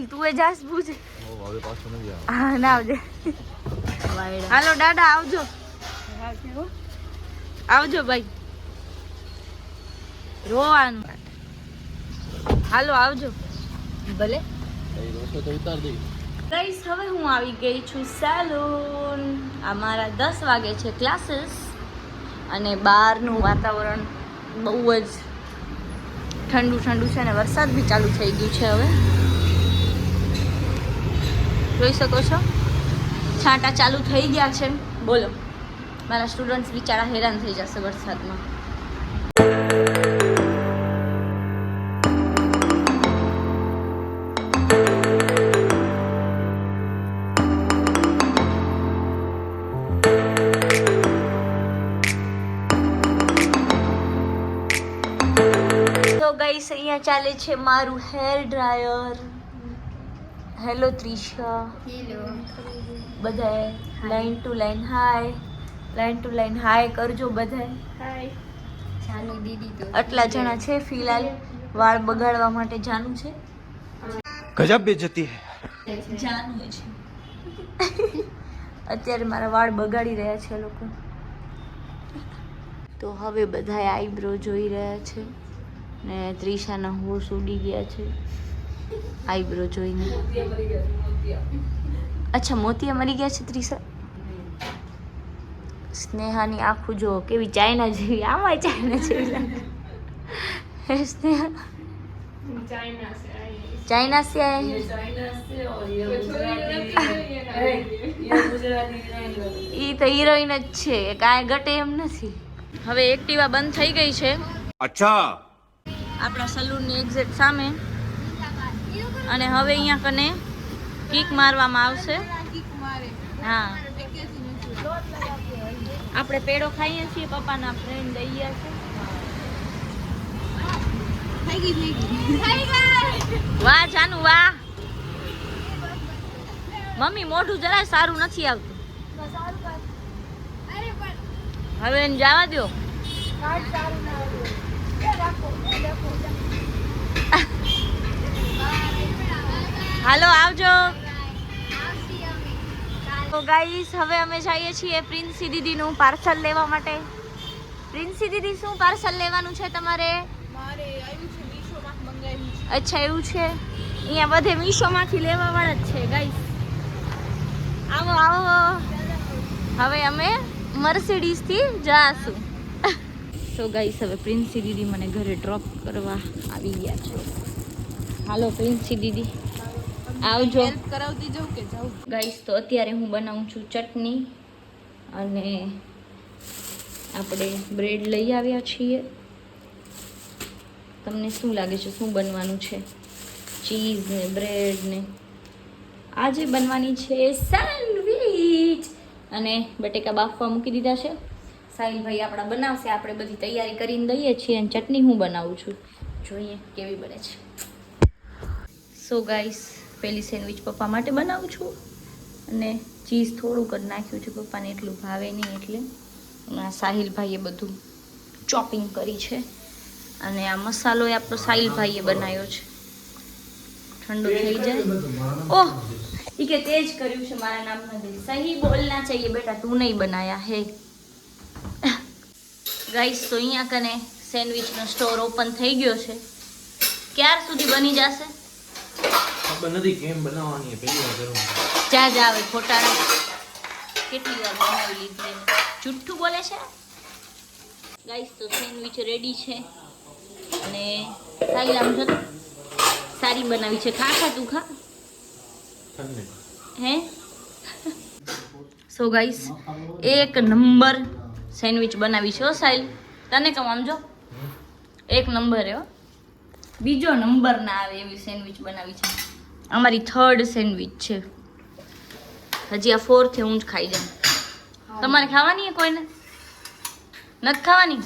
તું એ જાસ પૂછ હા ના આવજે હાલો દાદા આવજો આવજો ભાઈ રોવાનું હાલો આવજો ભલે ગાઈસ હવે હું આવી ગઈ છું સેલૂન અમારા 10 વાગે છે ક્લાસીસ અને બહારનું વાતાવરણ બહુ જ ઠંડુ ઠંડુ છે અને વરસાદ બી ચાલુ થઈ ગયું છે હવે જોઈ શકો છો છાંટા ચાલુ થઈ ગયા છે બોલો મારા સ્ટુડન્ટ્સ બિચારા હેરાન થઈ જશે વરસાદમાં ગાઈસ અહીંયા ચાલે છે મારું hair dryer hello Trisha hello બધાએ લાઈન ટુ લાઈન હાય કરજો બધાએ હાય જાનુ દીદી તો આટલા જણા છે ફિલહાલ વાળ બગાડવા માટે જાનુ છે ગજબ બેઇજ્જતી હે જાનુ છે અત્યારે મારા વાળ બગાડી રહ્યા છે લોકો તો હવે બધાએ આઈબ્રો જોઈ રહ્યા છે ને ત્રિષાના હોશ ઉડી ગયા છે આઈબ્રો જોઈને અચ્છા મોતિયા મરી ગયા છે ત્રિષા સ્નેહાની આંખો જો કેવી ચાઇના જેવી આમાં ચાઇના જેવી લાગે સ્નેહા चाइना से आए हैं ये तो हीरोइन જ છે કાંઈ ઘટે એમ નથી હવે એક્ટિવા બંધ થઈ ગઈ છે અચ્છા આપણા સલૂનની એક્ઝેક્ટ સામે અને હવે અહીંયા કને કિક મારવામાં આવશે હા આપણે પેડો ખાઈએ છીએ પપ્પાના ફ્રેન્ડ દઈએ છે વાહ જાનુ વાહ મમ્મી મોઢું જરાય સારું નથી આવતું હવે એને જવા દો હાલો આવજો તો ગાઈસ હવે અમે જઈએ છીએ પ્રિન્સી દીદીનું પાર્સલ લેવા માટે પ્રિન્સી દીદી શું પાર્સલ લેવાનું છે તમારે અચ્છા એવું છે અહીંયા બધે મીશોમાંથી લેવા વાળા જ છે ગાઈસ આવો આવો હવે અમે મર્સિડીઝ થી જાશું તો ગાઈસ હવે પ્રિન્સી દીદી મને ઘરે ડ્રોપ કરવા આવી ગયા છે હાલો પ્રિન્સી દીદી આવજો હેલ્પ કરાવતી જાઉં કે જાઉં ગાઈસ તો અત્યારે હું બનાવું છું ચટણી અને આપણે બ્રેડ લઈ આવ્યા છીએ તમને શું લાગે છે શું બનવાનું છે ચીઝ ને બ્રેડ ને આજે બનવાની છે સેન્ડવિચ અને બટેકા બાફવા મૂકી દીધા છે સાહિલભાઈ આપણા બનાવશે આપણે બધી તૈયારી કરીને દઈએ છીએ અને ચટણી હું બનાવું છું જોઈએ કેવી બને છે સો ગાઈસ પહેલી સેન્ડવિચ પપ્પા માટે બનાવું છું અને ચીઝ થોડુંક જ નાખ્યું છે પપ્પાને એટલું ભાવે નહીં એટલે સાહિલભાઈએ બધું ચોપિંગ કરી છે અને આ મસાલો એ આપણો સાહિલભાઈએ બનાવ્યો છે ઠંડો થઈ જાય ઓહ એ કે તેજ કર્યું છે મારા નામના દે સહી બોલના चाहिए બેટા તું નહીં બનાયા હે ગાઈસ તો અહીંયા કને સેન્ડવિચનો સ્ટોર ઓપન થઈ ગયો છે ક્યાર સુધી બની જશે ખબર નથી કેમ બનાવવાની છે પહેલી વાર કરું ચા જ આવે ખોટાડા કેટલી વાર બનાવી લીધી જુઠ્ઠું બોલે છે ગાઈસ તો સેન્ડવિચ રેડી છે અને સારી આમ જો સારી બનાવી છે ખા તું ખા હે સો ગાઈસ એક નંબર સેન્ડવિચ બનાવી છે સાહિલ તને કહું આમ જો એક નંબર હે બીજો નંબર ના આવે એવી સેન્ડવિચ બનાવી છે અમારી 3rd સેન્ડવિચ છે હજી આ 4th હું જ ખાઈ જાઉં તમારે ખાવાની હે કોઈને નથી ખાવાની